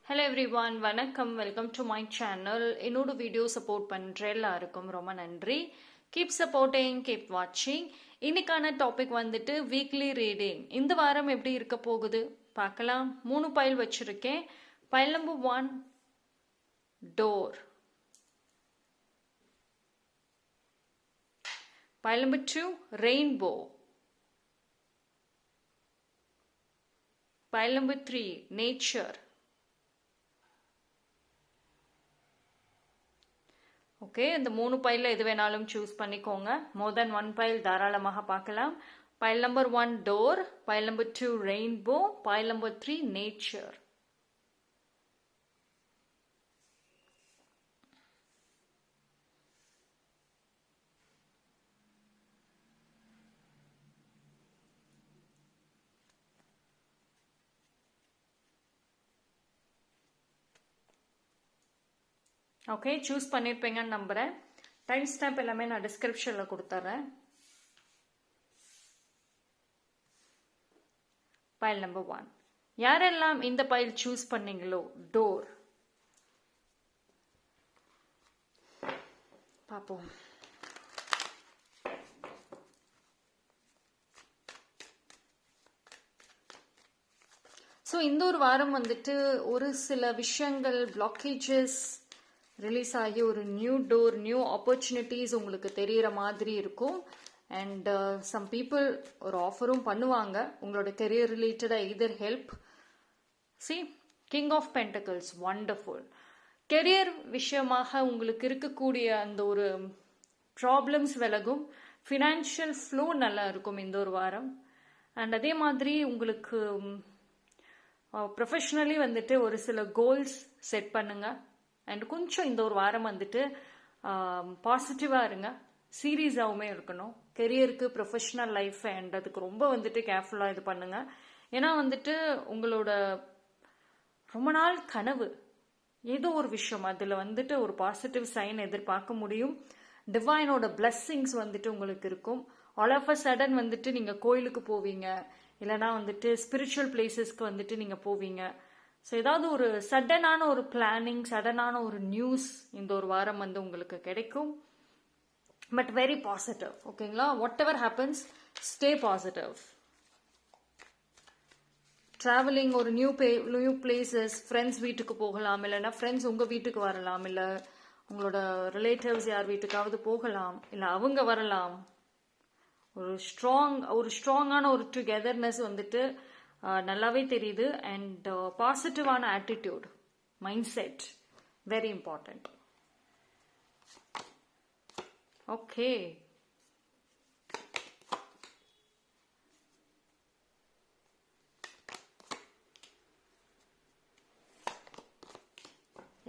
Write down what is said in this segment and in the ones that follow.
Hello everyone, வணக்கம். Welcome to my channel. என்னோட video support பண்ணுற எல்லாருக்கும் ரொம்ப நன்றி. கீப் சப்போர்ட்டிங், கீப் வாட்சிங். இன்னைக்கான டாபிக் வந்துட்டு வீக்லி ரீடிங். இந்த வாரம் எப்படி இருக்க போகுது பார்க்கலாம். 3 பைல் வச்சிருக்கேன். File number 1 door, file number 2 rainbow, file number 3 nature. Okay, இந்த 3 பைலில் எது வேணாலும் சூஸ் பண்ணிக்கோங்க. மோர் தென் 1 பைல் தாராளமாக பார்க்கலாம். File number 1 door, file number 2 rainbow, file number 3 nature. Okay, choose பண்ணியிருப்பீங்கன்னு நம்புகிறேன். டைம் ஸ்டாம்ப் எல்லாமே நான் டிஸ்கிரிப்ஷனில் கொடுத்துட்றேன். File number 1. யாரெல்லாம் இந்த பைல் சூஸ் பண்ணீங்களோ டோர், பார்ப்போம். ஸோ இந்த ஒரு வாரம் வந்துட்டு ஒரு சில விஷயங்கள், பிளாக்கேஜஸ் ரிலீஸ் ஆகி ஒரு நியூ டோர், நியூ ஆப்பர்ச்சுனிட்டிஸ் உங்களுக்கு தெரிகிற மாதிரி இருக்கும். அண்ட் சம் பீப்புள் ஒரு ஆஃபரும் பண்ணுவாங்க உங்களோட கெரியர் ரிலேட்டடாக. Either help. See, king of pentacles, wonderful. Career விஷயமாக உங்களுக்கு இருக்கக்கூடிய அந்த ஒரு ப்ராப்ளம்ஸ் விலகும். ஃபினான்ஷியல் ஃப்ளோ நல்லா இருக்கும் இந்த ஒரு வாரம். அண்ட் அதே மாதிரி உங்களுக்கு ப்ரொஃபஷ்னலி வந்துட்டு ஒரு சில கோல்ஸ் செட் பண்ணுங்க. அண்ட் கொஞ்சம் இந்த ஒரு வாரம் வந்துட்டு பாசிட்டிவாக இருங்க. சீரியஸாகவுமே இருக்கணும். கெரியருக்கு, ப்ரொஃபஷ்னல் லைஃப் அண்ட் அதுக்கு ரொம்ப வந்துட்டு கேர்ஃபுல்லாக இது பண்ணுங்க. ஏன்னா வந்துட்டு உங்களோட ரொம்ப நாள் கனவு ஏதோ ஒரு விஷயம், அதில் வந்துட்டு ஒரு பாசிட்டிவ் சைன் எதிர்பார்க்க முடியும். டிவைனோட பிளெஸ்ஸிங்ஸ் வந்துட்டு உங்களுக்கு இருக்கும். ஆல் ஆஃப் அ சடன் வந்துட்டு நீங்கள் கோயிலுக்கு போவீங்க, இல்லைனா வந்துட்டு ஸ்பிரிச்சுவல் பிளேசஸ்க்கு வந்துட்டு நீங்கள் போவீங்க. ஸோ ஏதாவது ஒரு சடனான ஒரு பிளானிங், சடனான ஒரு நியூஸ் இந்த ஒரு வாரம் வந்து உங்களுக்கு கிடைக்கும். But very positive. ஓகேங்களா? Whatever happens, stay positive. Travelling, ஒரு நியூ பிளேசஸ், ஃப்ரெண்ட்ஸ் வீட்டுக்கு போகலாம், இல்லைன்னா ஃப்ரெண்ட்ஸ் உங்கள் வீட்டுக்கு வரலாம், இல்லை உங்களோட ரிலேட்டிவ்ஸ் யார் வீட்டுக்காவது போகலாம், இல்லை அவங்க வரலாம். ஒரு ஸ்ட்ராங்கான ஒரு டுகெதர்னஸ் வந்துட்டு நல்லாவே தெரியுது. அண்ட் பாசிட்டிவான attitude, mindset, very important. Okay,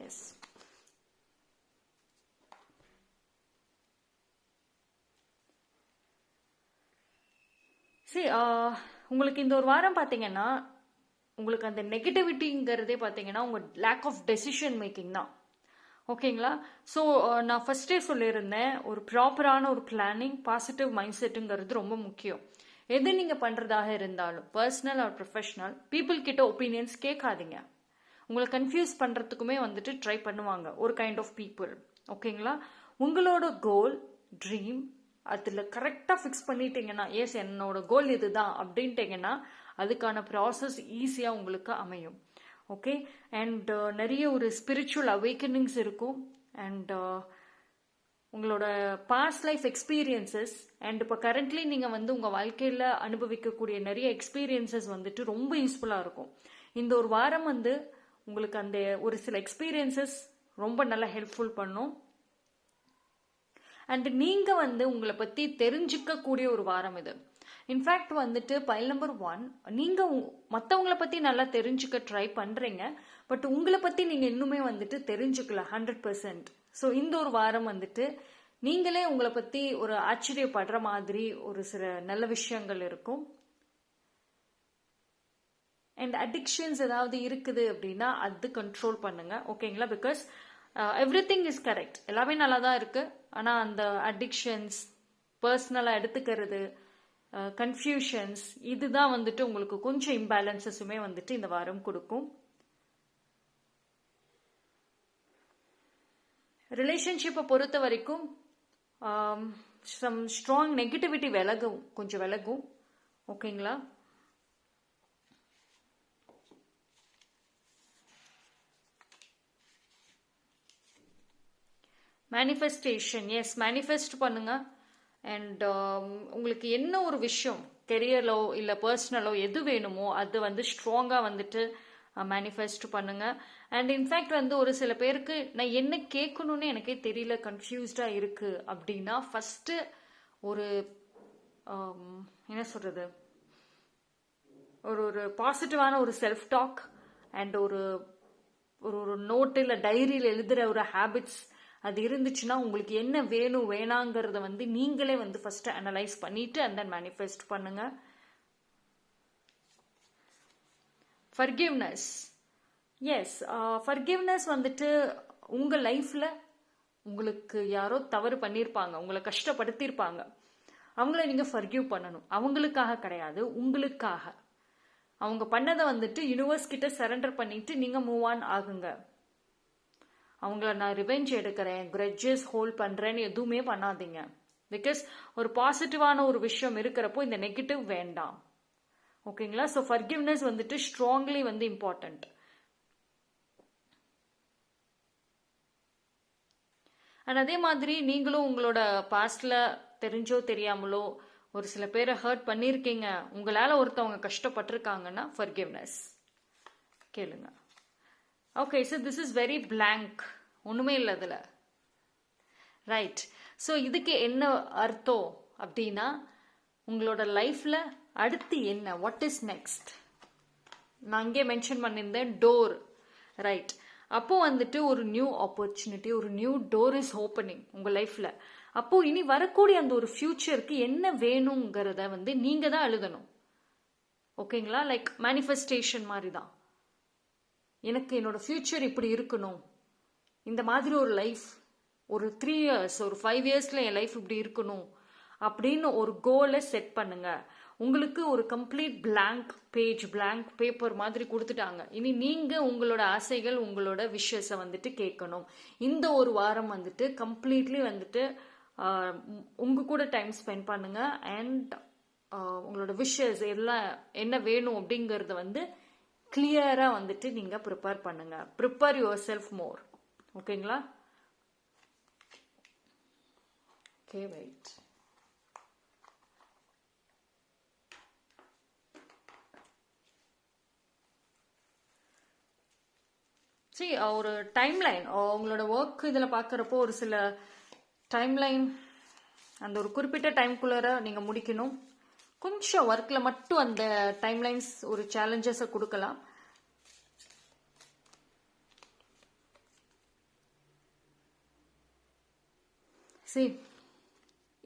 yes. சரி, உங்களுக்கு இந்த ஒரு வாரம் பார்த்தீங்கன்னா உங்களுக்கு அந்த நெகட்டிவிட்டிங்கிறதே பார்த்தீங்கன்னா உங்கள் லேக் ஆஃப் டெசிஷன் மேக்கிங் தான். ஓகேங்களா? ஸோ நான் ஃபர்ஸ்டே சொல்லியிருந்தேன், ஒரு ப்ராப்பரான ஒரு பிளானிங், பாசிட்டிவ் மைண்ட் செட்டுங்கிறது ரொம்ப முக்கியம். எது நீங்கள் பண்ணுறதாக இருந்தாலும், பர்சனல் ஆர் ப்ரொஃபஷனல், பீப்புள் கிட்ட ஒப்பீனியன்ஸ் கேட்காதீங்க. உங்களை கன்ஃபியூஸ் பண்ணுறதுக்குமே வந்துட்டு ட்ரை பண்ணுவாங்க ஒரு கைண்ட் ஆஃப் பீப்புள். ஓகேங்களா? உங்களோட கோல், ட்ரீம், அதில் கரெக்டாக ஃபிக்ஸ் பண்ணிட்டீங்கன்னா, எஸ் என்னோட கோல் இதுதான் அப்படின்ட்டீங்கன்னா அதுக்கான ப்ராசஸ் ஈஸியாக உங்களுக்கு அமையும். ஓகே, அண்ட் நிறைய ஒரு ஸ்பிரிச்சுவல் அவேக்கனிங்ஸ் இருக்கும். அண்ட் உங்களோட பாஸ்ட் லைஃப் எக்ஸ்பீரியன்சஸ் அண்ட் இப்போ கரண்ட்லி நீங்கள் வந்து உங்கள் வாழ்க்கையில் அனுபவிக்கக்கூடிய நிறைய எக்ஸ்பீரியன்சஸ் வந்துட்டு ரொம்ப யூஸ்ஃபுல்லாக இருக்கும். இந்த ஒரு வாரம் வந்து உங்களுக்கு அந்த ஒரு சில எக்ஸ்பீரியன்சஸ் ரொம்ப நல்லா ஹெல்ப்ஃபுல் பண்ணும். அண்ட் நீங்கள் வந்து உங்களை பற்றி தெரிஞ்சுக்கக்கூடிய ஒரு வாரம் இது. இன்ஃபேக்ட் வந்துட்டு பைல் நம்பர் 1, நீங்கள் மற்றவங்களை பற்றி நல்லா தெரிஞ்சுக்க ட்ரை பண்ணுறீங்க. பட் உங்களை பற்றி நீங்கள் இன்னுமே வந்துட்டு தெரிஞ்சுக்கல 100%. ஸோ இந்த ஒரு வாரம் வந்துட்டு நீங்களே உங்களை பற்றி ஒரு ஆச்சரியப்படுற மாதிரி ஒரு சில நல்ல விஷயங்கள் இருக்கும். அண்ட் அடிக்ஷன்ஸ் ஏதாவது இருக்குது அப்படின்னா அது கண்ட்ரோல் பண்ணுங்க. ஓகேங்களா? பிகாஸ் எவ்ரிதிங் இஸ் கரெக்ட், எல்லாமே நல்லா தான் இருக்கு. ஆனால் அந்த அடிக்ஷன்ஸ், பர்சனலாக எடுத்துக்கிறது, கன்ஃபியூஷன்ஸ், இதுதான் வந்துட்டு உங்களுக்கு கொஞ்சம் இம்பேலன்சஸுமே வந்துட்டு இந்த வாரம் கொடுக்கும். ரிலேஷன்ஷிப்பை பொறுத்த வரைக்கும் சம் ஸ்ட்ராங் நெகட்டிவிட்டி கொஞ்சம் விலகும். ஓகேங்களா? மேனிஃபெஸ்டேஷன், எஸ், மேனிஃபெஸ்ட் பண்ணுங்க. அண்ட் உங்களுக்கு என்ன ஒரு விஷயம் கெரியரோ இல்லை பர்சனலோ எது வேணுமோ அது வந்து ஸ்ட்ராங்காக வந்துட்டு மேனிஃபெஸ்ட் பண்ணுங்க. அண்ட் இன்ஃபேக்ட் வந்து ஒரு சில பேருக்கு நான் என்ன கேட்கணும்னு எனக்கே தெரியல, கன்ஃபியூஸ்டாக இருக்கு அப்படின்னா ஃபர்ஸ்ட் ஒரு என்ன சொல்றது, ஒரு பாசிட்டிவான ஒரு செல்ஃப் டாக் அண்ட் ஒரு ஒரு நோட்டு இல்லை டைரியில் எழுதுகிற ஒரு ஹேபிட்ஸ் அது இருந்துச்சுன்னா உங்களுக்கு என்ன வேணும் வேணாங்கிறத வந்து நீங்களே வந்து ஃபர்ஸ்ட் அனலைஸ் பண்ணிட்டு அண்ட் தென் மேனிஃபெஸ்ட் பண்ணுங்க. ஃபர்கிவ்னஸ், எஸ், ஃபர்கிவ்னஸ் வந்துட்டு உங்கள் லைஃப்பில் உங்களுக்கு யாரோ தவறு பண்ணியிருப்பாங்க, உங்களை கஷ்டப்படுத்தியிருப்பாங்க, அவங்கள நீங்கள் ஃபர்கிவ் பண்ணணும். அவங்களுக்காக கிடையாது, உங்களுக்காக. அவங்க பண்ணதை வந்துட்டு யூனிவர்ஸ் கிட்ட சரண்டர் பண்ணிட்டு நீங்கள் மூவ் ஆன் ஆகுங்க. அவங்கள நான் ரிவெஞ்ச் எடுக்கிறேன், கிரட்ஜஸ் ஹோல்ட் பண்ணுறேன்னு எதுவுமே பண்ணாதீங்க. பிகாஸ் ஒரு பாசிட்டிவான ஒரு விஷயம் இருக்கிறப்போ இந்த நெகட்டிவ் வேண்டாம். ஓகேங்களா? ஸோ ஃபர்கிவ்னஸ் வந்துட்டு ஸ்ட்ராங்லி வந்து இம்பார்ட்டன்ட். அண்ட் அதே மாதிரி நீங்களும் உங்களோட பாஸ்ட்ல தெரிஞ்சோ தெரியாமலோ ஒரு சில பேரை ஹர்ட் பண்ணியிருக்கீங்க, உங்களால் ஒருத்தவங்க கஷ்டப்பட்டிருக்காங்கன்னா ஃபர்கிவ்னஸ் கேளுங்க. Okay, so this is very blank, ஒன்றுமே இல்லை அதில், ரைட்? ஸோ இதுக்கு என்ன அர்த்தம் அப்படின்னா உங்களோட லைஃப்பில் அடுத்து என்ன, வாட் இஸ் நெக்ஸ்ட்? நான் அங்கே மென்ஷன் பண்ணியிருந்தேன் டோர், ரைட்? அப்போ வந்துட்டு ஒரு நியூ ஆப்பர்ச்சுனிட்டி, ஒரு நியூ டோர் இஸ் ஓப்பனிங் உங்கள் லைஃப்பில். அப்போ இனி வரக்கூடிய அந்த ஒரு ஃபியூச்சருக்கு என்ன வேணுங்கிறத வந்து நீங்கள் தான் எழுதணும். ஓகேங்களா? லைக் மேனிஃபெஸ்டேஷன் மாதிரி தான். எனக்கு என்னோட ஃபியூச்சர் இப்படி இருக்கணும், இந்த மாதிரி ஒரு லைஃப், ஒரு 3 years ஒரு 5 yearsல என் லைஃப் இப்படி இருக்கணும் அப்படின்னு ஒரு கோலை செட் பண்ணுங்க. உங்களுக்கு ஒரு complete blank page, blank paper மாதிரி கொடுத்துட்டாங்க. இனி நீங்க உங்களோட ஆசைகள், உங்களோட விஷஸை வந்துட்டு கேட்கணும். இந்த ஒரு வாரம் வந்துட்டு கம்ப்ளீட்லி வந்துட்டு உங்க கூட டைம் ஸ்பெண்ட் பண்ணுங்க. அண்ட் உங்களோட விஷஸ் எல்லாம் என்ன வேணும் அப்படிங்கறத வந்து கிளியரா வந்துட்டு நீங்க ப்ரிப்பேர் பண்ணுங்க. Prepare yourself more. ஓகேங்களா? Okay, wait. சரி, ஒரு டைம்லைன் உங்களோட ஒர்க் இதில் பார்க்குறப்போ ஒரு சில டைம்லைன் அந்த ஒரு குறிப்பிட்ட டைம்குள்ளார நீங்கள் முடிக்கணும். கொஞ்சம் ஒர்க்கில் மட்டும் அந்த டைம்லைன்ஸ் ஒரு சேலஞ்சஸை கொடுக்கலாம். See,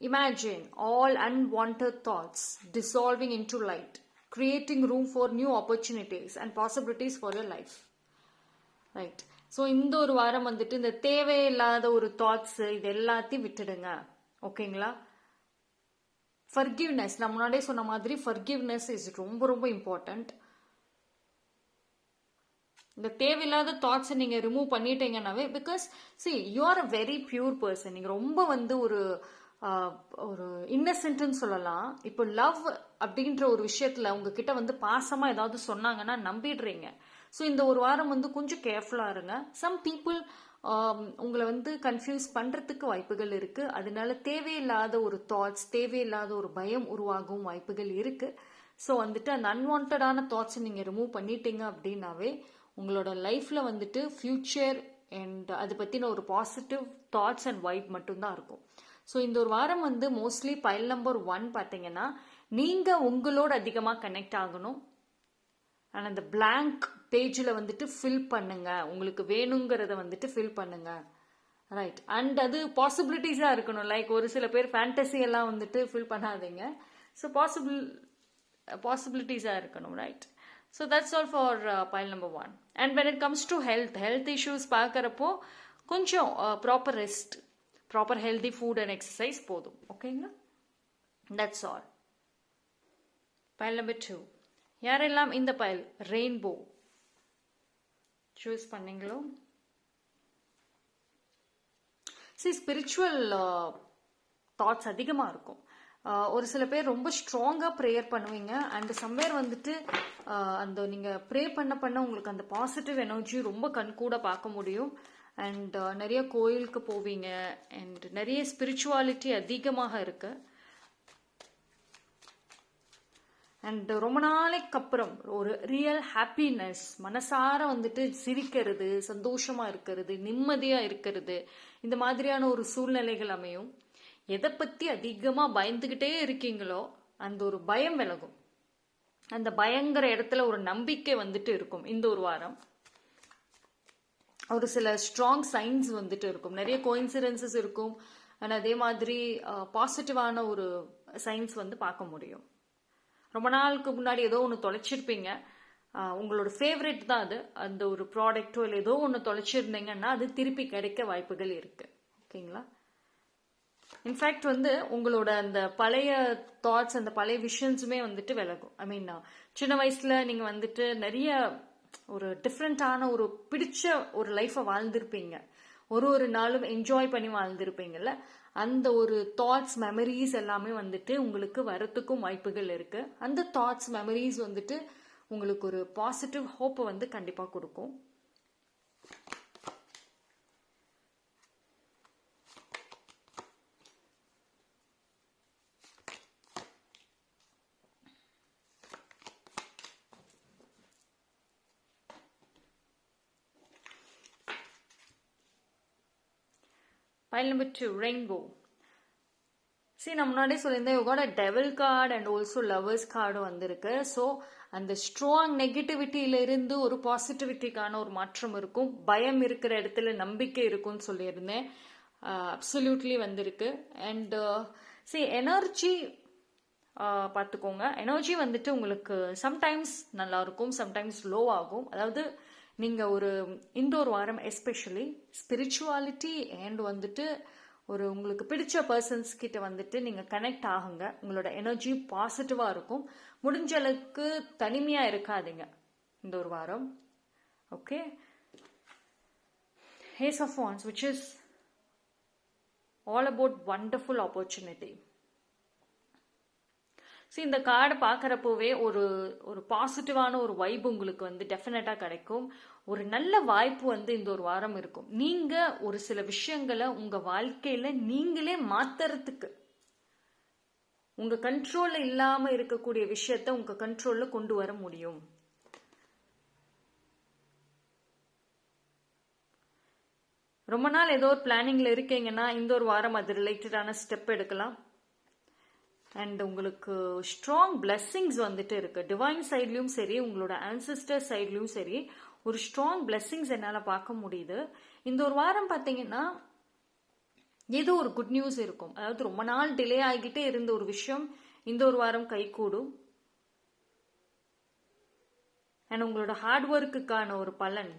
imagine all unwanted thoughts dissolving into light, creating room for new opportunities and possibilities for your life. Right? So இந்த ஒரு வாரம் வந்துட்டு இந்த தேவையில்லாத ஒரு தாட்ஸ் இது எல்லாத்தையும் விட்டுடுங்க. ஓகேங்களா? ஃபர்கிவ்னஸ், நான் முன்னாடியே சொன்ன மாதிரி ஃபர்கிவ்னஸ் இஸ் ரொம்ப ரொம்ப இம்பார்ட்டன்ட். இந்த தேவையில்லாத தாட்ஸை நீங்கள் ரிமூவ் பண்ணிட்டீங்கன்னாவே, because see you are a very pure person. நீங்கள் ரொம்ப வந்து ஒரு இன்னசென்ட்னு சொல்லலாம். இப்போ லவ் அப்படின்ற ஒரு விஷயத்தில் உங்ககிட்ட வந்து பாசமாக ஏதாவது சொன்னாங்கன்னா நம்பிடுறீங்க. ஸோ இந்த ஒரு வாரம் வந்து கொஞ்சம் கேர்ஃபுல்லாக இருங்க. சம் பீப்புள் உங்களை வந்து கன்ஃபியூஸ் பண்ணுறதுக்கு வாய்ப்புகள் இருக்குது. அதனால தேவையில்லாத ஒரு தாட்ஸ், தேவையில்லாத ஒரு பயம் உருவாகும் வாய்ப்புகள் இருக்குது. ஸோ வந்துட்டு அந்த அன்வான்டான தாட்ஸை நீங்கள் ரிமூவ் பண்ணிட்டீங்க அப்படின்னாவே உங்களோட லைஃப்பில் வந்துட்டு ஃபியூச்சர் அண்ட் அதை பற்றின ஒரு பாசிட்டிவ் தாட்ஸ் அண்ட் வைப் மட்டும்தான் இருக்கும். ஸோ இந்த ஒரு வாரம் வந்து மோஸ்ட்லி பைல் நம்பர் 1 பார்த்தீங்கன்னா நீங்கள் உங்களோட அதிகமாக கனெக்ட் ஆகணும். அண்ட் அந்த பிளாங்க் பேஜில் வந்துட்டு ஃபில் பண்ணுங்க, உங்களுக்கு வேணுங்கிறத வந்துட்டு ஃபில் பண்ணுங்க. ரைட்? அண்ட் அது பாசிபிலிட்டிஸாக இருக்கணும். லைக் ஒரு சில பேர் ஃபேண்டசி எல்லாம் வந்துட்டு ஃபில் பண்ணாதீங்க. ஸோ பாசிபிலிட்டிஸாக இருக்கணும். Right? So that's all for file number 1. And when it comes to health issues பார்க்குறப்போ கொஞ்சம் proper rest, proper healthy food and exercise போதும். ஓகேங்களா? That's all. File number 2. யாரெல்லாம் இந்த பைல் ரெயின்போ சூஸ் பண்ணீங்களோ ஸ்பிரிச்சுவல் தாட்ஸ் அதிகமாக இருக்கும். ஒரு சில பேர் ரொம்ப ஸ்ட்ராங்காக ப்ரேயர் பண்ணுவீங்க. அண்ட் சம்வேர் வந்துட்டு அந்த நீங்கள் ப்ரே பண்ண உங்களுக்கு அந்த பாசிட்டிவ் எனர்ஜி ரொம்ப கண்கூட பார்க்க முடியும். அண்ட் நிறைய கோயிலுக்கு போவீங்க. அண்ட் நிறைய ஸ்பிரிச்சுவாலிட்டி அதிகமாக இருக்கு. அண்ட் ரொம்ப நாளைக்கு அப்புறம் ஒரு ரியல் ஹாப்பினஸ், மனசார வந்துட்டு சிரிக்கிறது, சந்தோஷமா இருக்கிறது, நிம்மதியா இருக்கிறது, இந்த மாதிரியான ஒரு சூழ்நிலைகள் அமையும். எதை பத்தி அதிகமா பயந்துகிட்டே இருக்கீங்களோ அந்த ஒரு பயம் விலகும். அந்த பயங்கர இடத்துல ஒரு நம்பிக்கை வந்துட்டு இருக்கும். இந்த ஒரு வாரம் ஒரு சில ஸ்ட்ராங் சைன்ஸ் வந்துட்டு இருக்கும். நிறைய கோயின்சிடென்சஸ் இருக்கும். அண்ட் அதே மாதிரி பாசிட்டிவான ஒரு சைன்ஸ் வந்து பார்க்க முடியும். ரொம்ப நாளுக்கு முன்னாடி ஏதோ ஒன்று தொலைச்சிருப்பீங்க. உங்களோட ஃபேவரட் தான் அது. அந்த ஒரு ப்ராடக்டோ இல்லை ஏதோ ஒன்று தொலைச்சிருந்தீங்கன்னா அது திருப்பி கிடைக்க வாய்ப்புகள் இருக்கு. ஓகேங்களா? இன்ஃபேக்ட் வந்து உங்களோட அந்த பழைய தாட்ஸ், அந்த பழைய விஷன்ஸுமே வந்துட்டு விலகும். ஐ மீன், சின்ன வயசுல நீங்க வந்துட்டு நிறைய ஒரு டிஃப்ரெண்டான ஒரு பிடிச்ச ஒரு லைஃப்பை வாழ்ந்திருப்பீங்க. ஒரு நாளும் என்ஜாய் பண்ணி வாழ்ந்திருப்பீங்கல்ல, அந்த ஒரு தாட்ஸ் மெமரிஸ் எல்லாமே வந்துட்டு உங்களுக்கு வரத்துக்கும் வாய்ப்புகள் இருக்கு. அந்த தாட்ஸ் மெமரிஸ் வந்துட்டு உங்களுக்கு ஒரு பாசிட்டிவ் ஹோப்பை வந்து கண்டிப்பா கொடுக்கும். Pile number 2, Rainbow. See, நான் முன்னாடியே சொல்லியிருந்தேன், you got a devil card and also lovers card வந்திருக்கு. ஸோ அந்த ஸ்ட்ராங் நெகட்டிவிட்டியில இருந்து ஒரு பாசிட்டிவிட்டிக்கான ஒரு மாற்றம் இருக்கும். பயம் இருக்கிற இடத்துல நம்பிக்கை இருக்கும்னு சொல்லியிருந்தேன். அப்சல்யூட்லி வந்திருக்கு. அண்ட் எனர்ஜி பார்த்துக்கோங்க. எனர்ஜி வந்துட்டு உங்களுக்கு சம்டைம்ஸ் நல்லா இருக்கும், சம்டைம்ஸ் லோ ஆகும். அதாவது நீங்க இந்த ஒரு வாரம் எஸ்பெஷலி ஸ்பிரிச்சுவாலிட்டி அண்ட் வந்துட்டு உங்களுக்கு பிடிச்ச பர்சன்ஸ் கிட்ட வந்துட்டு நீங்க கனெக்ட் ஆகுங்க. உங்களோட எனர்ஜி பாசிட்டிவா இருக்கும். முடிஞ்ச அளவுக்கு தனிமையா இருக்காதீங்க இந்த ஒரு வாரம். Okay, Ace of Wands, which is all about wonderful opportunity. இந்த கார்டு பார்க்குறப்போவே ஒரு பாசிட்டிவான ஒரு வைப் உங்களுக்கு வந்து டெஃபினட்டாக கிடைக்கும். ஒரு நல்ல வாய்ப்பு வந்து இந்த ஒரு வாரம் இருக்கும். நீங்கள் ஒரு சில விஷயங்களை உங்கள் வாழ்க்கையில் நீங்களே மாத்துறதுக்கு, உங்கள் கண்ட்ரோலில் இல்லாமல் இருக்கக்கூடிய விஷயத்த உங்கள் கண்ட்ரோலில் கொண்டு வர முடியும். ரொம்ப நாள் ஏதோ ஒரு பிளானிங்கில் இருக்கீங்கன்னா இந்த ஒரு வாரம் அது ரிலேட்டடான ஸ்டெப் எடுக்கலாம். அண்ட் உங்களுக்கு ஸ்ட்ராங் பிளெஸ்ஸிங்ஸ் வந்துட்டு இருக்கு. டிவைன் சைட்லயும் சரி, உங்களோட ஆன்சிஸ்டர் சைட்லயும் சரி, ஒரு ஸ்ட்ராங் பிளெஸ்ஸிங்ஸ் என்னால் பார்க்க முடியுது. இந்த ஒரு வாரம் பார்த்தீங்கன்னா ஏதோ ஒரு குட் நியூஸ் இருக்கும். அதாவது ரொம்ப நாள் டிலே ஆகிக்கிட்டே இருந்த ஒரு விஷயம் இந்த ஒரு வாரம் கைகூடும். அண்ட் உங்களோட ஹார்ட் ஒர்க்குக்கான ஒரு பலன்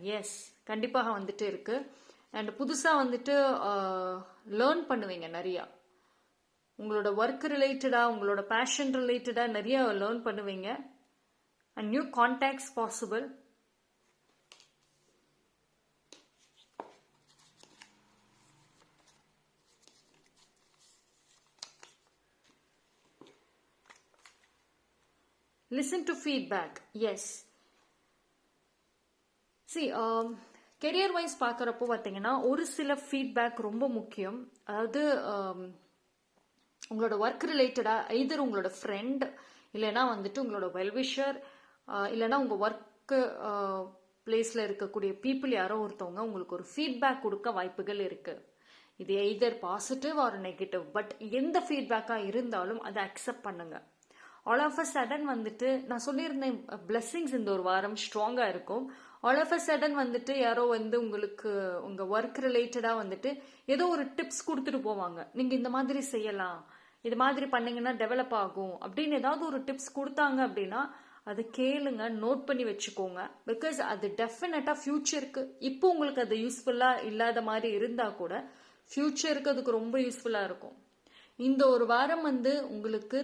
கண்டிப்பாக வந்துட்டு இருக்கு. அண்ட் புதுசாக வந்துட்டு லேர்ன் பண்ணுவீங்க நிறையா. உங்களோட ஒர்க் ரிலேட்டடாக, உங்களோட பேஷன் ரிலேட்டடாக நிறைய லேர்ன் பண்ணுவீங்க. And new contacts possible. Listen to feedback. Career wise பார்க்குறப்போ பார்த்தீங்கன்னா ஒரு சில ஃபீட்பேக் ரொம்ப முக்கியம். அதாவது உங்களோட ஒர்க் ரிலேட்டடா எய்தர் உங்களோட ஃப்ரெண்ட், இல்லைன்னா வந்துட்டு உங்களோட வெல்விஷர், இல்லைன்னா உங்க ஒர்க் பிளேஸ்ல இருக்கக்கூடிய பீப்புள் யாரோ ஒருத்தவங்க உங்களுக்கு ஒரு ஃபீட்பேக் கொடுக்க வாய்ப்புகள் இருக்கு. இது either positive or negative. But எந்த ஃபீட்பேக்கா இருந்தாலும் அதை அக்செப்ட் பண்ணுங்க. ஆல் ஆஃப் அ சடன் வந்துட்டு நான் சொல்லியிருந்தேன், பிளெஸ்ஸிங்ஸ் இந்த ஒரு வாரம் ஸ்ட்ராங்கா இருக்கும். ஆல் ஆஃப் அ சடன் வந்துட்டு யாரோ வந்து உங்களுக்கு உங்க ஒர்க் ரிலேட்டடா வந்துட்டு ஏதோ ஒரு டிப்ஸ் கொடுத்துட்டு போவாங்க. நீங்க இந்த மாதிரி செய்யலாம், இது மாதிரி பண்ணீங்கன்னா டெவலப் ஆகும் அப்படின்னு ஏதாவது ஒரு டிப்ஸ் கொடுத்தாங்க அப்படின்னா அதை கேளுங்க, நோட் பண்ணி வச்சுக்கோங்க. பிகாஸ் அது டெஃபினட்டா ஃபியூச்சருக்கு, இப்போ உங்களுக்கு அது யூஸ்ஃபுல்லா இல்லாத மாதிரி இருந்தா கூட ஃபியூச்சருக்கு அதுக்கு ரொம்ப யூஸ்ஃபுல்லா இருக்கும். இந்த ஒரு வாரம் வந்து உங்களுக்கு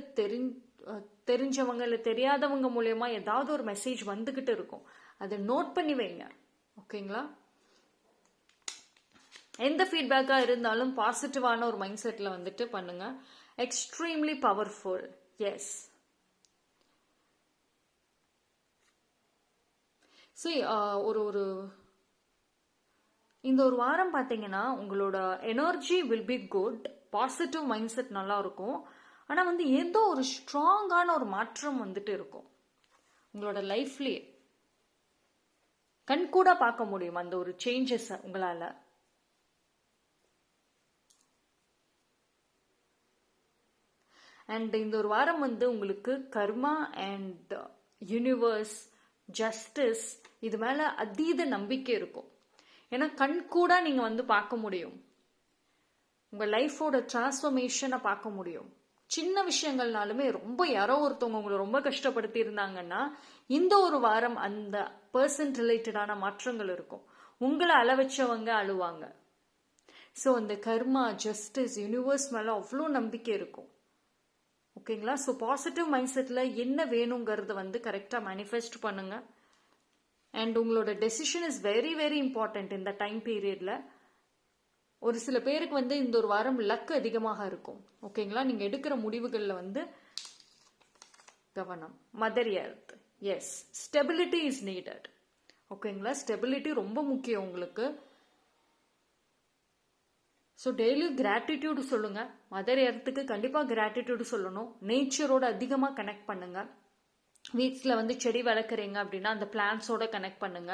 தெரிஞ்சவங்க இல்லை தெரியாதவங்க மூலயமா ஏதாவது ஒரு மெசேஜ் வந்துகிட்டு இருக்கும். அதை நோட் பண்ணி வைங்க. ஓகேங்களா? எந்த ஃபீட்பேக்காக இருந்தாலும் பாசிட்டிவான ஒரு மைண்ட் செட்டில் வந்துட்டு பண்ணுங்க. Extremely powerful. எஸ். சரி, ஒரு இந்த ஒரு வாரம் பார்த்தீங்கன்னா உங்களோட energy will be good, positive mind set நல்லா இருக்கும். ஆனால் வந்து ஏதோ ஒரு ஸ்ட்ராங்கான ஒரு மாற்றம் வந்துட்டு இருக்கும் உங்களோட லைஃப்லேயே. கண் கூட பார்க்க முடியும் அந்த ஒரு சேஞ்சஸ் உங்களால. அண்ட் இந்த ஒரு வாரம் வந்து உங்களுக்கு கர்மா அண்ட் யூனிவர்ஸ், ஜஸ்டிஸ் இது மேல அதீத நம்பிக்கை இருக்கும். ஏன்னா கண் கூட நீங்க வந்து பார்க்க முடியும், உங்க லைஃபோட டிரான்ஸ்ஃபர்மேஷனை பார்க்க முடியும். சின்ன விஷயங்கள்னாலுமே ரொம்ப யாரோ ஒருத்தவங்க உங்களை ரொம்ப கஷ்டப்படுத்தி இருந்தாங்கன்னா இந்த ஒரு வாரம் அந்த பர்சன் ரிலேட்டடான மாற்றங்கள் இருக்கும். உங்களை அழ வச்சவங்க அழுவாங்க. ஸோ அந்த கர்மா, ஜஸ்டிஸ், யூனிவர்ஸ் மேல அவ்வளோ நம்பிக்கை இருக்கும். ஓகேங்களா? ஸோ பாசிட்டிவ் மைண்ட் செட்டில் என்ன வேணுங்கிறத வந்து கரெக்டாக மேனிஃபெஸ்ட் பண்ணுங்க. அண்ட் உங்களோட decision is very very important இந்த டைம் பீரியட்ல. ஒரு சில பேருக்கு வந்து இந்த ஒரு வாரம் லக் அதிகமாக இருக்கும். ஓகேங்களா? நீங்க எடுக்கிற முடிவுகளில் வந்து கவனம். Mother earth. Yes, stability is needed. ஓகேங்களா? ஸ்டெபிலிட்டி ரொம்ப முக்கியம் உங்களுக்கு. ஸோ டெய்லியும் கிராட்டிடியூடு சொல்லுங்க. மதர் எர்த்துக்கு கண்டிப்பாக கிராட்டிடியூடு சொல்லணும். நேச்சரோட அதிகமாக கனெக்ட் பண்ணுங்க. வீட்டில் வந்து செடி வளர்க்குறீங்க அப்படின்னா அந்த பிளான்ஸோட கனெக்ட் பண்ணுங்க.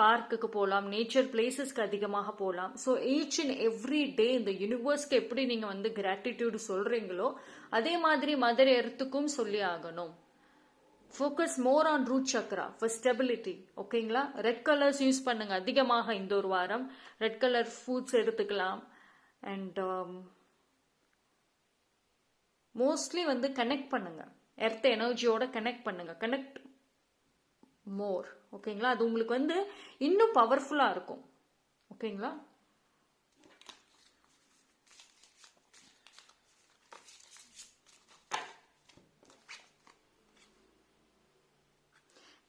பார்க்குக்கு போகலாம், நேச்சர் பிளேசஸ்க்கு அதிகமாக போகலாம். So each and every day இந்த யூனிவர்ஸ்க்கு எப்படி நீங்கள் வந்து கிராட்டிடியூடு சொல்கிறீங்களோ அதே மாதிரி மதர் எர்த்துக்கும் சொல்லி ஆகணும். Focus more on root chakra for stability. ஓகேங்களா? ரெட் கலர்ஸ் யூஸ் பண்ணுங்க அதிகமாக இந்த ஒரு வாரம். ரெட் கலர் ஃபுட்ஸ் எடுத்துக்கலாம். அண்ட் மோஸ்ட்லி வந்து கனெக்ட் பண்ணுங்க, எர்த் எனர்ஜியோட கனெக்ட் பண்ணுங்க. Connect more. ஓகேங்களா? அது உங்களுக்கு வந்து இன்னும் பவர்ஃபுல்லா இருக்கும். ஓகேங்களா?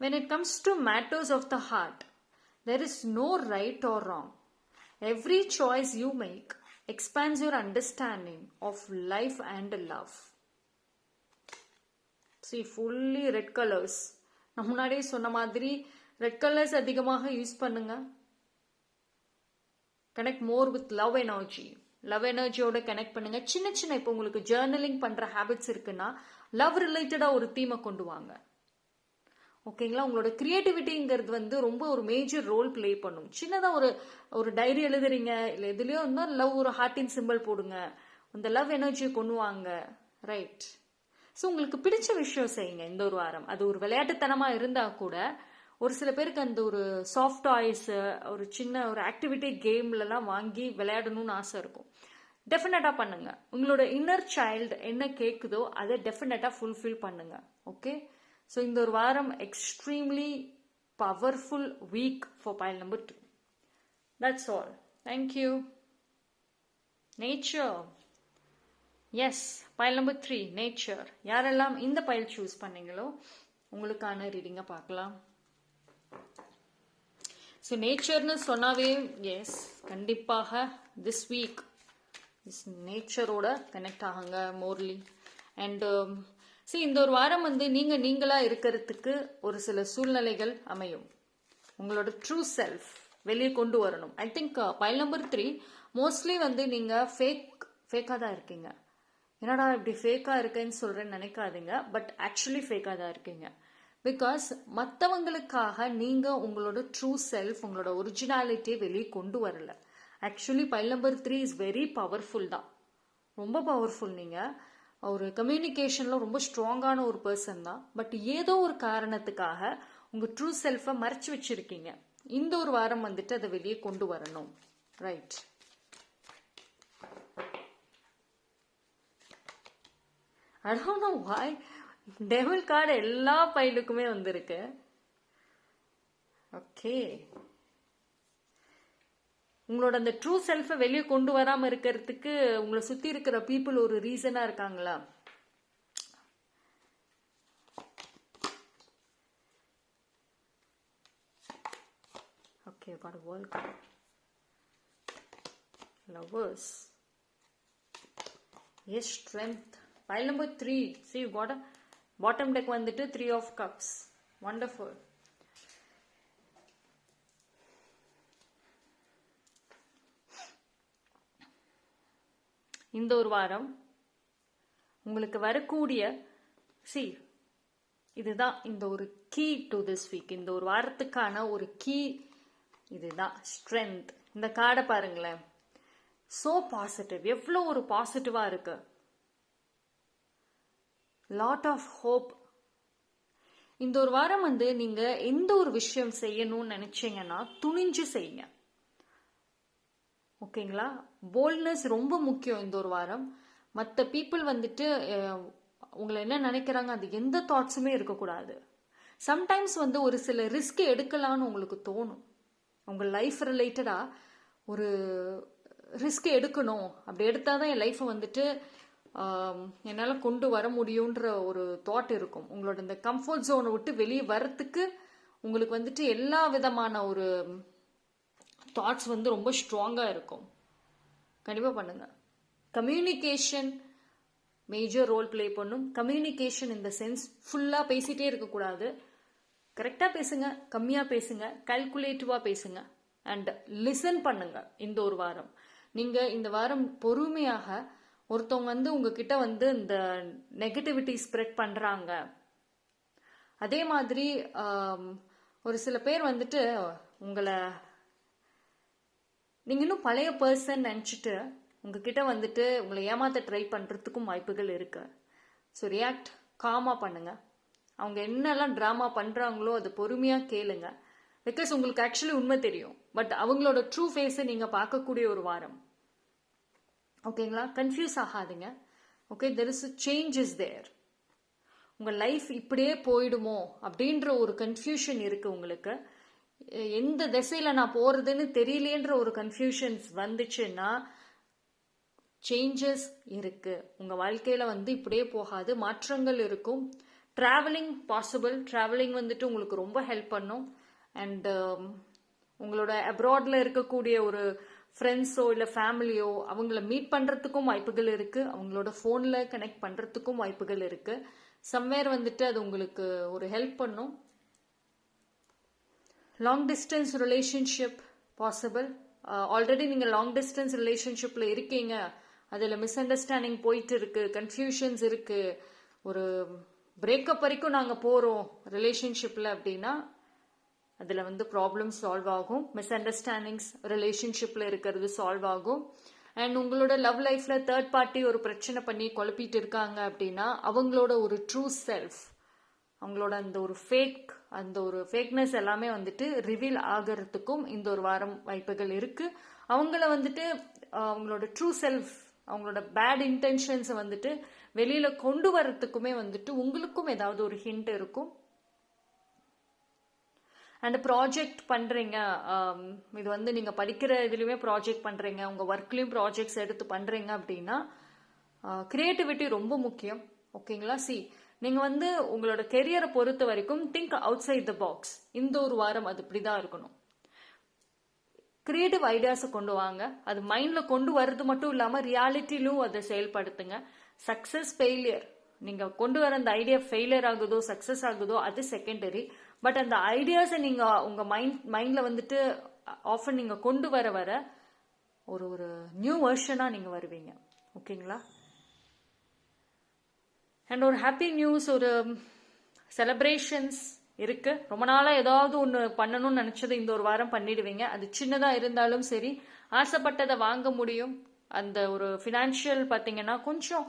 When it comes to matters of the heart, there is no right or wrong. Every choice you make expands your understanding of life and love. See, fully red colors. நான் முன்னாடியே சொன்ன மாதிரி ரெட் கலர்ஸ் அதிகமாக use பண்ணுங்க. Connect more with love energy. Love எனர்ஜியோட connect பண்ணுங்க. சின்ன சின்ன இப்போ உங்களுக்கு ஜேர்னலிங் பண்ற ஹேபிட்ஸ் இருக்குன்னா லவ் ரிலேட்டடா ஒரு தீமை கொண்டு வாங்க. ஓகேங்களா? உங்களோட கிரியேட்டிவிட்டிங்கிறது வந்து ரொம்ப ஒரு மேஜர் ரோல் பிளே பண்ணும். சின்னதாக ஒரு டைரி எழுதுறீங்க, இல்லை எதுலேயோ இருந்தால் லவ் ஒரு ஹார்ட்டின் சிம்பிள் போடுங்க. அந்த லவ் எனர்ஜியை கொண்டு வாங்க. ரைட்? ஸோ உங்களுக்கு பிடிச்ச விஷயம் செய்யுங்க இந்த ஒரு வாரம். அது ஒரு விளையாட்டுத்தனமாக இருந்தால் கூட ஒரு சில பேருக்கு அந்த ஒரு சாஃப்ட் டாய்ஸு, ஒரு சின்ன ஒரு ஆக்டிவிட்டி கேம்லலாம் வாங்கி விளையாடணும்னு ஆசை இருக்கும். டெஃபினட்டாக பண்ணுங்க. உங்களோட இன்னர் சைல்டு என்ன கேட்குதோ அதை டெஃபினட்டாக ஃபுல்ஃபில் பண்ணுங்க. ஓகே? ஸோ இந்த ஒரு வாரம் extremely powerful week for pile number 2. That's all. Thank you. Nature. Yes, pile number 3, nature. யாரெல்லாம் இந்த பைல் சூஸ் பண்ணீங்களோ உங்களுக்கான ரீடிங்கை பார்க்கலாம். ஸோ நேச்சர்னு சொன்னாவே எஸ், கண்டிப்பாக திஸ் வீக் நேச்சரோட கனெக்ட் ஆகுங்க மோர்லி. அண்ட் இந்த ஒரு வாரம் வந்து நீங்களா இருக்கிறதுக்கு ஒரு சில சூழ்நிலைகள் அமையும். உங்களோட ட்ரூ செல்ஃப் வெளியே கொண்டு வரணும். I think pile number 3 mostly வந்து நீங்கள் ஃபேக்காக தான் இருக்கீங்க. என்னடா இப்படி ஃபேக்காக இருக்கேன்னு சொல்கிறேன்னு நினைக்காதீங்க. பட் ஆக்சுவலி ஃபேக்காக தான் இருக்கீங்க. பிகாஸ் மற்றவங்களுக்காக நீங்கள் உங்களோட ட்ரூ செல்ஃப், உங்களோட ஒரிஜினாலிட்டியை வெளியே கொண்டு வரல. Actually pile number 3 is very powerful தான், ரொம்ப பவர்ஃபுல். நீங்கள் ஒரு கம்யூனிகேஷனில் ரொம்ப ஸ்ட்ராங்கான ஒரு பர்சன் தான். பட் ஏதோ ஒரு காரணத்துக்காக உங்கள் ட்ரூ செல்ஃபை மறைச்சு வச்சிருக்கீங்க. இந்த ஒரு வாரம் வந்துட்டு அதை வெளியே கொண்டு வரணும். Right? I don't know why devil card எல்லா பைலுக்குமே வந்திருக்கு. ஓகே, உங்களோட அந்த ட்ரூ செல்ஃபை வெளியே கொண்டு வராமல் இருக்கிறதுக்கு உங்களை சுற்றி இருக்கிற பீப்புள் ஒரு ரீசனாக இருக்காங்களா? Okay, world card. Lovers. Yes, strength. Pile number 3. See, you got a bottom deck வந்துட்டு 3 of cups. Wonderful. இந்த ஒரு வாரம் உங்களுக்கு வரக்கூடிய இதுதான் இந்த ஒரு கீ டு திஸ் வீக். இந்த ஒரு வாரத்துக்கான ஒரு கீ இதுதான், ஸ்ட்ரென்த். இந்த கார்டை பாருங்களேன், சோ பாசிட்டிவ், எவ்வளோ ஒரு பாசிட்டிவா இருக்கு. Lot of hope. இந்த ஒரு வாரம் வந்து நீங்க எந்த ஒரு விஷயம் செய்யணும்னு நினைச்சீங்கன்னா துணிஞ்சு செய்யுங்க. ஓகேங்களா? போல்ட்னஸ் ரொம்ப முக்கியம் இந்த ஒரு வாரம். மற்ற பீப்புள் வந்துட்டு உங்களை என்ன நினைக்கிறாங்க அது எந்த தாட்ஸுமே இருக்கக்கூடாது. சம்டைம்ஸ் வந்து ஒரு சில ரிஸ்க் எடுக்கலான்னு உங்களுக்கு தோணும். உங்கள் லைஃப் ரிலேட்டடா ஒரு ரிஸ்க் எடுக்கணும், அப்படி எடுத்தாதான் என் லைஃப்பை வந்துட்டு என்னால் கொண்டு வர முடியுன்ற ஒரு தாட் இருக்கும். உங்களோட இந்த கம்ஃபர்ட் ஜோனை விட்டு வெளியே வரத்துக்கு உங்களுக்கு வந்துட்டு எல்லா விதமான ஒரு தாட்ஸ் வந்து ரொம்ப ஸ்ட்ராங்காக இருக்கும். கண்டிப்பாக பண்ணுங்க. கம்யூனிகேஷன் மேஜர் ரோல் பிளே பண்ணும். கம்யூனிகேஷன் இந்த சென்ஸ் ஃபுல்லாக பேசிட்டே இருக்கக்கூடாது. கரெக்டாக பேசுங்க, கம்மியாக பேசுங்க, கால்குலேட்டிவாக பேசுங்க, அண்ட் லிசன் பண்ணுங்க. இந்த ஒரு வாரம் நீங்கள் இந்த வாரம் பொறுமையாக ஒருத்தவங்க வந்து உங்ககிட்ட வந்து இந்த நெகட்டிவிட்டி ஸ்ப்ரெட் பண்ணுறாங்க, அதே மாதிரி ஒரு சில பேர் வந்துட்டு உங்களை நீங்கள் இன்னும் பழைய பர்சன் நினச்சிட்டு உங்ககிட்ட வந்துட்டு உங்களை ஏமாத்த ட்ரை பண்ணுறதுக்கும் வாய்ப்புகள் இருக்கு. ஸோ ரியாக்ட் காமாக பண்ணுங்க. அவங்க என்னெல்லாம் ட்ராமா பண்ணுறாங்களோ அது பொறுமையாக கேளுங்க. பிகாஸ் உங்களுக்கு ஆக்சுவலி உண்மை தெரியும், பட் அவங்களோட ட்ரூ ஃபேஸை நீங்கள் பார்க்கக்கூடிய ஒரு வாரம். ஓகேங்களா? கன்ஃபியூஸ் ஆகாதுங்க. Okay, there is change is there. உங்கள் லைஃப் இப்படியே போயிடுமோ அப்படின்ற ஒரு கன்ஃபியூஷன் இருக்கு உங்களுக்கு. எந்த திசையில் நான் போகிறதுன்னு தெரியலேன்ற ஒரு கன்ஃபியூஷன்ஸ் வந்துச்சுன்னா சேஞ்சஸ் இருக்கு. உங்கள் வாழ்க்கையில் வந்து இப்படியே போகாது, மாற்றங்கள் இருக்கும். Travelling possible. ட்ராவலிங் வந்துட்டு உங்களுக்கு ரொம்ப ஹெல்ப் பண்ணும். அண்ட் உங்களோட அப்ராட்ல இருக்கக்கூடிய ஒரு ஃப்ரெண்ட்ஸோ இல்லை ஃபேமிலியோ அவங்கள மீட் பண்ணுறதுக்கும் வாய்ப்புகள் இருக்குது. அவங்களோட ஃபோனில் கனெக்ட் பண்ணுறதுக்கும் வாய்ப்புகள் இருக்குது. சம்வேர் வந்துட்டு அது உங்களுக்கு ஒரு ஹெல்ப் பண்ணும். Long distance relationship possible. Already நீங்கள் லாங் டிஸ்டன்ஸ் ரிலேஷன்ஷிப்பில் இருக்கீங்க, அதில் மிஸ் அண்டர்ஸ்டாண்டிங் போயிட்டு இருக்கு, கன்ஃபியூஷன்ஸ் இருக்கு, ஒரு பிரேக்கப் வரைக்கும் நாங்கள் போகிறோம் ரிலேஷன்ஷிப்பில் அப்படின்னா அதில் வந்து ப்ராப்ளம் சால்வ் ஆகும். மிஸ் அண்டர்ஸ்டாண்டிங்ஸ் ரிலேஷன்ஷிப்பில் இருக்கிறது சால்வ் ஆகும். அண்ட் உங்களோட லவ் லைஃப்பில் தேர்ட் பார்ட்டி ஒரு பிரச்சனை பண்ணி குழப்பிட்டு இருக்காங்க அப்படின்னா அவங்களோட ஒரு ட்ரூ செல்ஃப், அவங்களோட அந்த ஒரு ஃபேக்னஸ் எல்லாமே வந்துட்டு ரிவீல் ஆகிறதுக்கும் இந்த ஒரு வாரம் வாய்ப்புகள் இருக்கு. அவங்கள வந்துட்டு அவங்களோட ட்ரூ செல்ஃப், அவங்களோட பேட் இன்டென்ஷன்ஸை வந்துட்டு வெளியில கொண்டு வரத்துக்குமே வந்துட்டு உங்களுக்கும் ஏதாவது ஒரு ஹிண்ட் இருக்கும். அண்ட் ப்ராஜெக்ட் பண்ணுறீங்க, இது வந்து நீங்கள் படிக்கிற இதுலேயுமே ப்ராஜெக்ட் பண்ணுறீங்க, உங்கள் ஒர்க்லேயும் ப்ராஜெக்ட்ஸ் எடுத்து பண்ணுறீங்க அப்படின்னா க்ரியேட்டிவிட்டி ரொம்ப முக்கியம். ஓகேங்களா? நீங்கள் வந்து உங்களோட கெரியரை பொறுத்த வரைக்கும் think outside the box. இந்த ஒரு வாரம் அது இப்படி தான் இருக்கணும். கிரியேட்டிவ் ஐடியாஸை கொண்டு வாங்க. அது மைண்டில் கொண்டு வர்றது மட்டும் இல்லாமல் ரியாலிட்டிலும் அதை செயல்படுத்துங்க. சக்ஸஸ் ஃபெயிலியர், நீங்கள் கொண்டு வர அந்த ஐடியா ஃபெயிலியர் ஆகுதோ சக்ஸஸ் ஆகுதோ அது செகண்டரி. பட் அந்த ஐடியாஸை நீங்கள் உங்கள் மைண்டில் வந்துட்டு ஆஃபன் நீங்கள் கொண்டு வர ஒரு நியூ வெர்ஷனாக நீங்கள் வருவீங்க. ஓகேங்களா? அண்ட் ஒரு ஹாப்பி நியூஸ், ஒரு செலிப்ரேஷன்ஸ் இருக்கு. ரொம்ப நாளாக ஏதாவது ஒன்று பண்ணணும்னு நினச்சது இந்த ஒரு வாரம் பண்ணிடுவீங்க. அது சின்னதாக இருந்தாலும் சரி, ஆசைப்பட்டதை வாங்க முடியும். அந்த ஒரு ஃபினான்ஷியல் பார்த்தீங்கன்னா கொஞ்சம்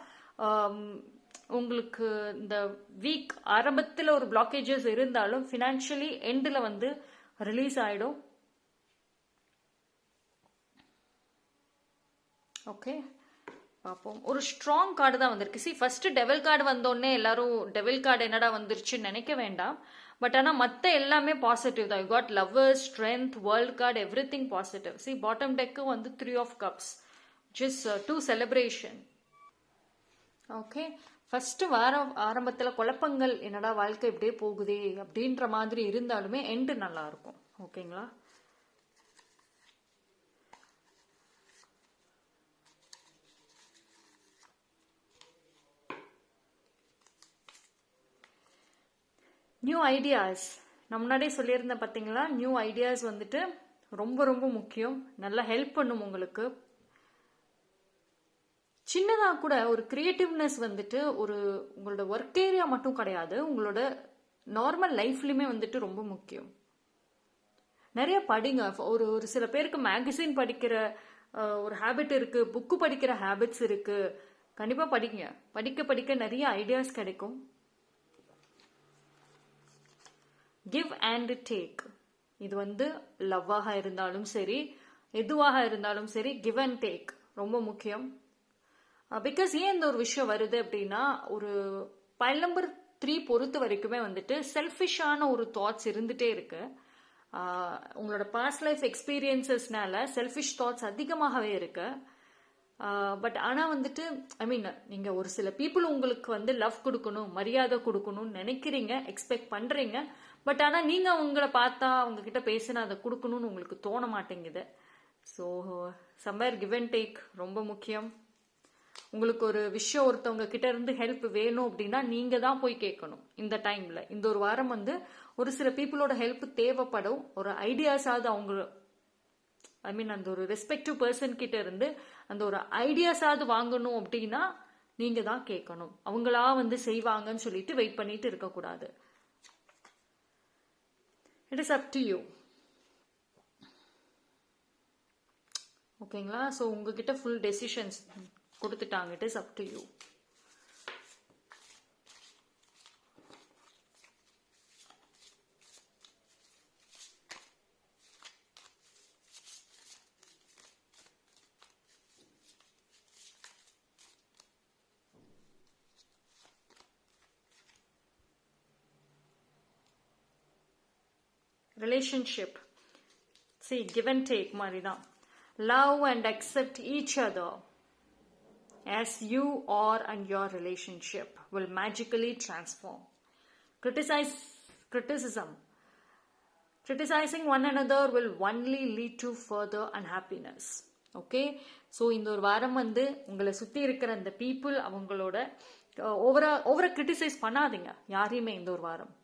உங்களுக்கு இந்த வீக் ஆரம்பத்தில் ஒரு பிளாக்கேஜஸ் இருந்தாலும் ஃபினான்ஷியலி எண்டில் வந்து ரிலீஸ் ஆகிடும். ஓகே, பார்ப்போம். ஒரு ஸ்ட்ராங் கார்டு தான் வந்திருக்கு. ஃபர்ஸ்ட் டெவில் கார்டு வந்தோடனே எல்லாரும் டெவில் கார்டு என்னடா வந்துருச்சுன்னு நினைக்க வேண்டாம். பட் ஆனால் மற்ற எல்லாமே பாசிட்டிவ் தான். You got lovers, strength, world card, everything positive. Bottom deck வந்து 3 of cups, just 2 celebration. Okay, first வாரம் ஆரம்பத்தில் குழப்பங்கள், என்னடா வாழ்க்கை இப்படியே போகுதே அப்படின்ற மாதிரி இருந்தாலுமே எண்டு நல்லா இருக்கும். ஓகேங்களா? நியூ ஐடியாஸ் நான் முன்னாடியே சொல்லியிருந்தேன் பார்த்தீங்களா, நியூ ஐடியாஸ் வந்துட்டு ரொம்ப ரொம்ப முக்கியம். நல்லா ஹெல்ப் பண்ணும் உங்களுக்கு. சின்னதாக கூட ஒரு கிரியேட்டிவ்னஸ் வந்துட்டு ஒரு உங்களோட ஒர்க் ஏரியா மட்டும் கிடையாது, உங்களோட நார்மல் லைஃப்லையுமே வந்துட்டு ரொம்ப முக்கியம். நிறைய படிங்க. ஒரு சில பேருக்கு மேகசின் படிக்கிற ஒரு ஹேபிட் இருக்கு, புக்கு படிக்கிற ஹேபிட்ஸ் இருக்கு. கண்டிப்பாக படிங்க. படிக்க படிக்க நிறைய ஐடியாஸ் கிடைக்கும். கிவ் அண்ட் டேக், இது வந்து லவ்வாக இருந்தாலும் சரி, எதுவாக இருந்தாலும் சரி, கிவ் அண்ட் டேக் ரொம்ப முக்கியம். பிகாஸ் ஏன் இந்த ஒரு விஷயம் வருது அப்படின்னா, ஒரு பைல் நம்பர் 3 பொறுத்த வரைக்குமே வந்துட்டு செல்ஃபிஷான ஒரு தாட்ஸ் இருந்துட்டே இருக்கு. உங்களோட பாஸ்ட் லைஃப் எக்ஸ்பீரியன்சஸ்னால செல்ஃபிஷ் தாட்ஸ் அதிகமாகவே இருக்கு. பட் ஆனால் வந்துட்டு நீங்கள் ஒரு சில பீப்புள் உங்களுக்கு வந்து லவ் கொடுக்கணும், மரியாதை கொடுக்கணும்னு நினைக்கிறீங்க, எக்ஸ்பெக்ட் பண்ணுறீங்க. பட் ஆனால் நீங்கள் அவங்கள பார்த்தா, அவங்கக்கிட்ட பேசினா அதை கொடுக்கணும்னு உங்களுக்கு தோண மாட்டேங்குது. So somewhere give and take ரொம்ப முக்கியம். உங்களுக்கு ஒரு விஷயம் ஒருத்தவங்க கிட்ட இருந்து ஹெல்ப் வேணும் அப்படின்னா நீங்கள் தான் போய் கேட்கணும். இந்த டைமில் இந்த ஒரு வாரம் வந்து ஒரு சில பீப்புளோட ஹெல்ப் தேவைப்படும். ஒரு ஐடியாஸாவது அவங்க அந்த ஒரு ரெஸ்பெக்டிவ் பர்சன் கிட்ட இருந்து அந்த ஒரு ஐடியாஸாவது வாங்கணும் அப்படின்னா நீங்க தான் கேட்கணும். அவங்களா வந்து செய்வாங்கன்னு சொல்லிட்டு வெயிட் பண்ணிட்டு இருக்கக்கூடாது. It is up to you. ஓகேங்களா? ஸோ உங்ககிட்ட ஃபுல் டெசிஷன்ஸ் கொடுத்துட்டாங்க. It is up to you. Relationship, see, give and take மாதிரி தான். Love and accept each other as you are, and your relationship will magically transform. Criticizing one another will only lead to further unhappiness. Okay, so இந்த ஒரு வாரம் வந்து உங்களை சுற்றி இருக்கிற அந்த பீப்புள் அவங்களோட ஓவரா கிரிட்டிசைஸ் பண்ணாதீங்க யாரையுமே இந்த ஒரு வாரம்.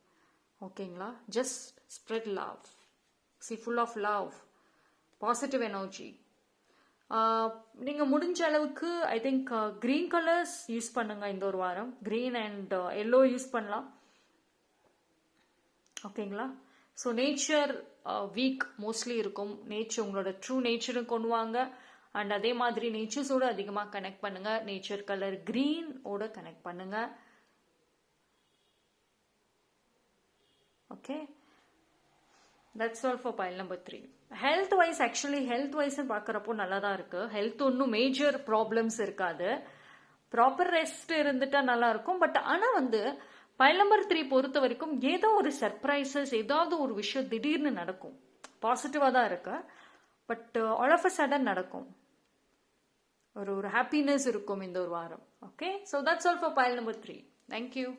ஓகேங்களா? Just spread love. See, full of love, positive energy. நீங்கள் முடிஞ்ச அளவுக்கு I think green colours use பண்ணுங்க இந்த ஒரு வாரம். க்ரீன் அண்ட் எல்லோ யூஸ் பண்ணலாம். ஓகேங்களா? ஸோ நேச்சர் வீக் மோஸ்ட்லி இருக்கும். நேச்சர் உங்களோட ட்ரூ நேச்சரும் கொண்டு வாங்க. அண்ட் அதே மாதிரி நேச்சர்ஸோடு அதிகமாக கனெக்ட் பண்ணுங்க. நேச்சர் கலர் க்ரீனோட கனெக்ட் பண்ணுங்க. Okay, that's all for file number 3. Health wise பார்க்குறப்போ நல்லா தான் இருக்குது. ஹெல்த் ஒன்றும் மேஜர் ப்ராப்ளம்ஸ் இருக்காது. ப்ராப்பர் ரெஸ்ட் இருந்துட்டா நல்லா இருக்கும். பட் ஆனால் வந்து பைல் நம்பர் 3 பொறுத்த வரைக்கும் ஏதோ ஒரு சர்ப்ரைசஸ், ஏதாவது ஒரு விஷயம் திடீர்னு நடக்கும். பாசிட்டிவாக தான் இருக்கு. But all of a sudden நடக்கும். ஒரு ஹாப்பினஸ் இருக்கும் இந்த ஒரு வாரம். Okay, so that's all for file number 3. Thank you.